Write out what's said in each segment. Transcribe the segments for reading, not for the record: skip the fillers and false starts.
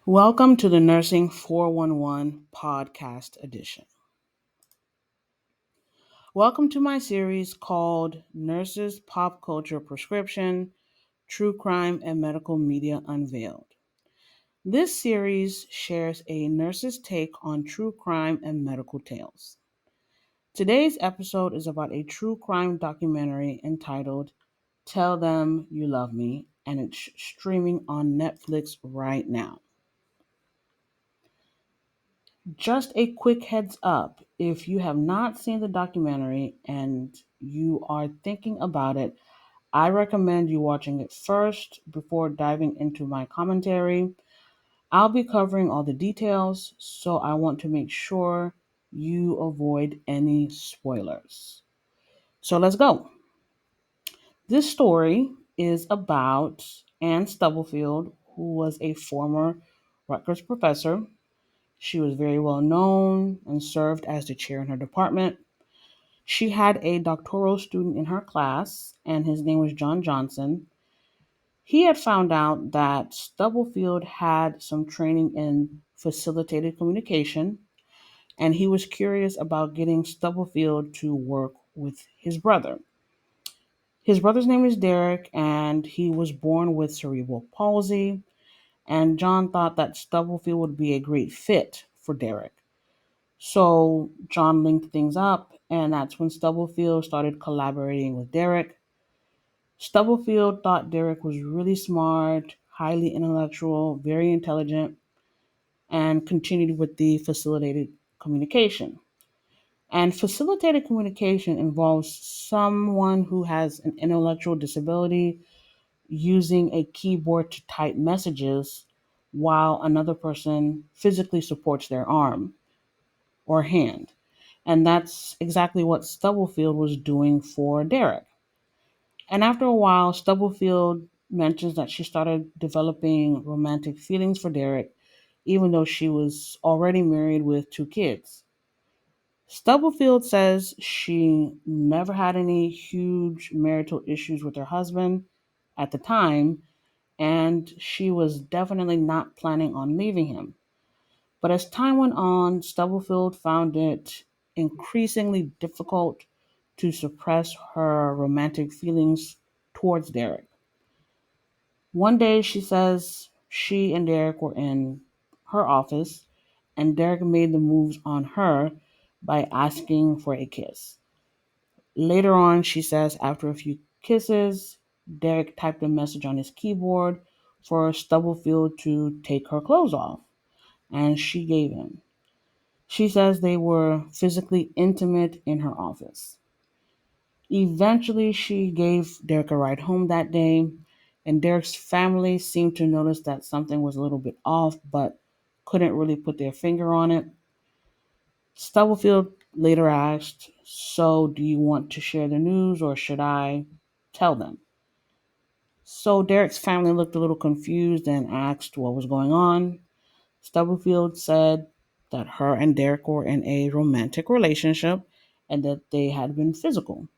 Welcome to the Nursing 411 podcast edition. Welcome to my series called Nurses Pop Culture Prescription True Crime and Medical Media Unveiled. This series shares a nurse's take on true crime and medical tales. Today's episode is about a true crime documentary entitled Tell Them You Love Me, and it's streaming on Netflix right now. Just a quick heads up, if you have not seen the documentary and you are thinking about it, I recommend you watching it first before diving into my commentary. I'll be covering all the details, so I want to make sure you avoid any spoilers. So let's go. This story is about Anne Stubblefield, who was a former Rutgers professor. She was very well known and served as the chair in her department. She had a doctoral student in her class, and his name was John Johnson. He had found out that Stubblefield had some training in facilitated communication, and he was curious about getting Stubblefield to work with his brother. His brother's name is Derek, and he was born with cerebral palsy, and John thought that Stubblefield would be a great fit for Derek. So John linked things up, and that's when Stubblefield started collaborating with Derek. Stubblefield thought Derek was really smart, highly intellectual, very intelligent, and continued with the facilitated communication. And facilitated communication involves someone who has an intellectual disability using a keyboard to type messages while another person physically supports their arm or hand. And that's exactly what Stubblefield was doing for Derek. And after a while, Stubblefield mentions that she started developing romantic feelings for Derek, even though she was already married with two kids. Stubblefield says she never had any huge marital issues with her husband at the time, and she was definitely not planning on leaving him. But as time went on, Stubblefield found it increasingly difficult to suppress her romantic feelings towards Derek. One day, she says she and Derek were in her office, and Derek made the moves on her by asking for a kiss. Later on, she says after a few kisses, Derek typed a message on his keyboard for Stubblefield to take her clothes off, and she gave in. She says they were physically intimate in her office. Eventually, she gave Derek a ride home that day, and Derek's family seemed to notice that something was a little bit off, but couldn't really put their finger on it. Stubblefield later asked, "So, do you want to share the news or should I tell them?" So, Derek's family looked a little confused and asked what was going on. Stubblefield said that her and Derek were in a romantic relationship and that they had been physical.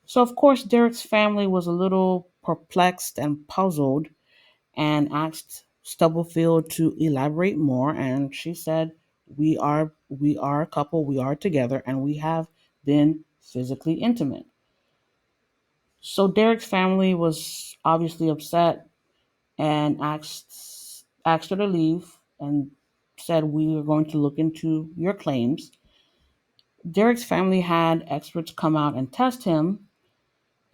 So, of course, Derek's family was a little perplexed and puzzled and asked Stubblefield to elaborate more. And she said, "We are a couple, we are together, and we have been physically intimate." So, Derek's family was obviously upset and asked her to leave and said, "We are going to look into your claims." Derek's family had experts come out and test him,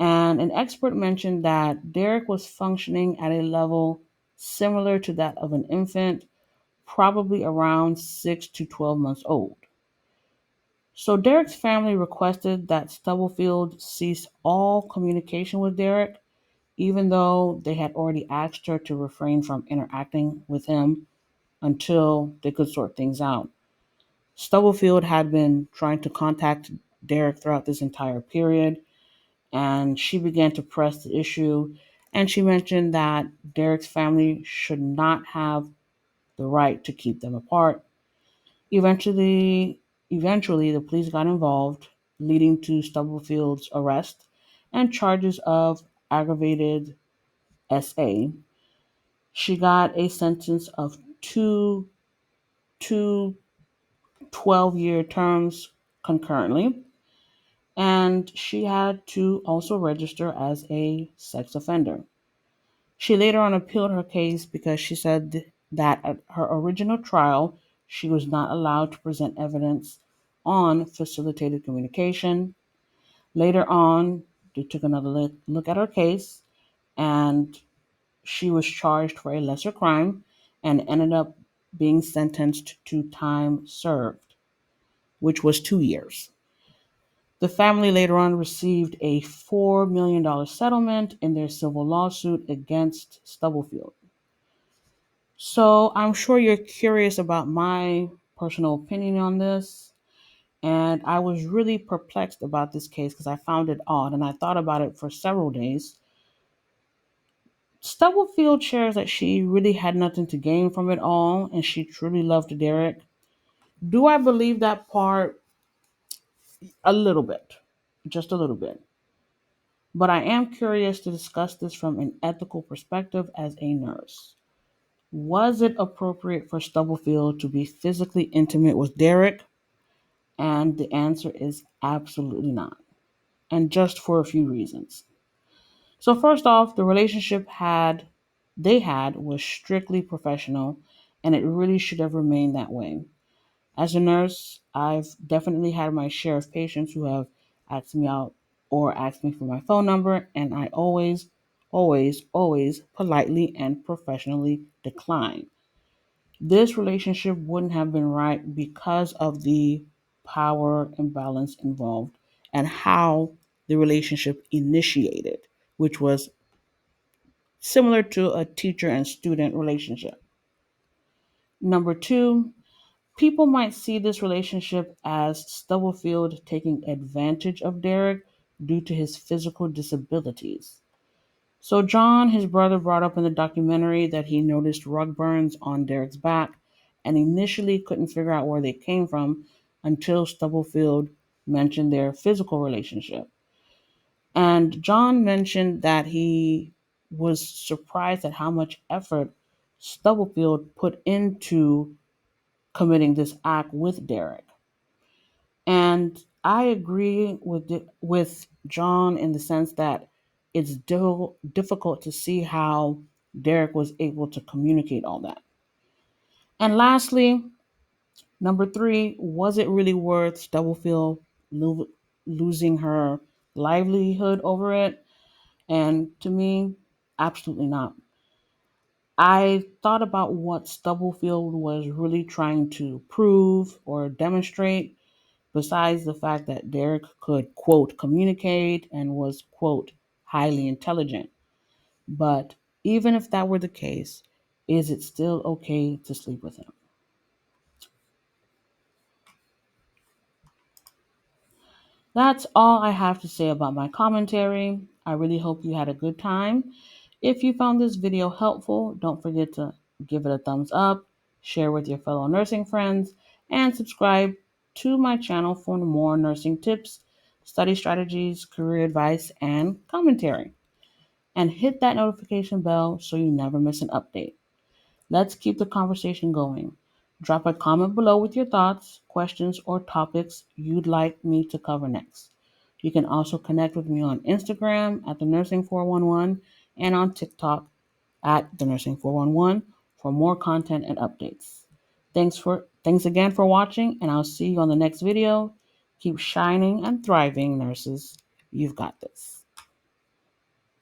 and an expert mentioned that Derek was functioning at a level similar to that of an infant, probably around 6 to 12 months old. So Derek's family requested that Stubblefield cease all communication with Derek, even though they had already asked her to refrain from interacting with him until they could sort things out. Stubblefield had been trying to contact Derek throughout this entire period, and she began to press the issue. And she mentioned that Derek's family should not have the right to keep them apart. Eventually, eventually, the police got involved, leading to Stubblefield's arrest and charges of aggravated SA. She got a sentence of two 12-year terms concurrently, and she had to also register as a sex offender. She later on appealed her case because she said that at her original trial, she was not allowed to present evidence on facilitated communication. Later on, they took another look at her case, and she was charged for a lesser crime and ended up being sentenced to time served, which was 2 years. The family later on received a $4 million settlement in their civil lawsuit against Stubblefield. So I'm sure you're curious about my personal opinion on this. And I was really perplexed about this case because I found it odd and I thought about it for several days. Stubblefield shares that she really had nothing to gain from it all and she truly loved Derek. Do I believe that part? A little bit, just a little bit. But I am curious to discuss this from an ethical perspective as a nurse. Was it appropriate for Stubblefield to be physically intimate with Derek? And the answer is absolutely not. And just for a few reasons. So first off, the relationship they had was strictly professional and it really should have remained that way. As a nurse, I've definitely had my share of patients who have asked me out or asked me for my phone number, and I always politely and professionally decline. This relationship wouldn't have been right because of the power imbalance involved and how the relationship initiated, which was similar to a teacher and student relationship. Number two, people might see this relationship as Stubblefield taking advantage of Derek due to his physical disabilities. So, John, his brother, brought up in the documentary that he noticed rug burns on Derek's back and initially couldn't figure out where they came from until Stubblefield mentioned their physical relationship. And John mentioned that he was surprised at how much effort Stubblefield put into committing this act with Derek. And I agree with John in the sense that it's difficult to see how Derek was able to communicate all that. And lastly, number three, was it really worth Stubblefield losing her livelihood over it? And to me, absolutely not. I thought about what Stubblefield was really trying to prove or demonstrate, besides the fact that Derek could, quote, communicate and was, quote, highly intelligent. But even if that were the case, is it still okay to sleep with him? That's all I have to say about my commentary. I really hope you had a good time. If you found this video helpful, don't forget to give it a thumbs up, share with your fellow nursing friends, and subscribe to my channel for more nursing tips, study strategies, career advice, and commentary. And hit that notification bell so you never miss an update. Let's keep the conversation going. Drop a comment below with your thoughts, questions, or topics you'd like me to cover next. You can also connect with me on Instagram at the Nursing 411 and on TikTok at the Nursing 411 for more content and updates. Thanks again for watching, and I'll see you on the next video. Keep shining and thriving, nurses. You've got this.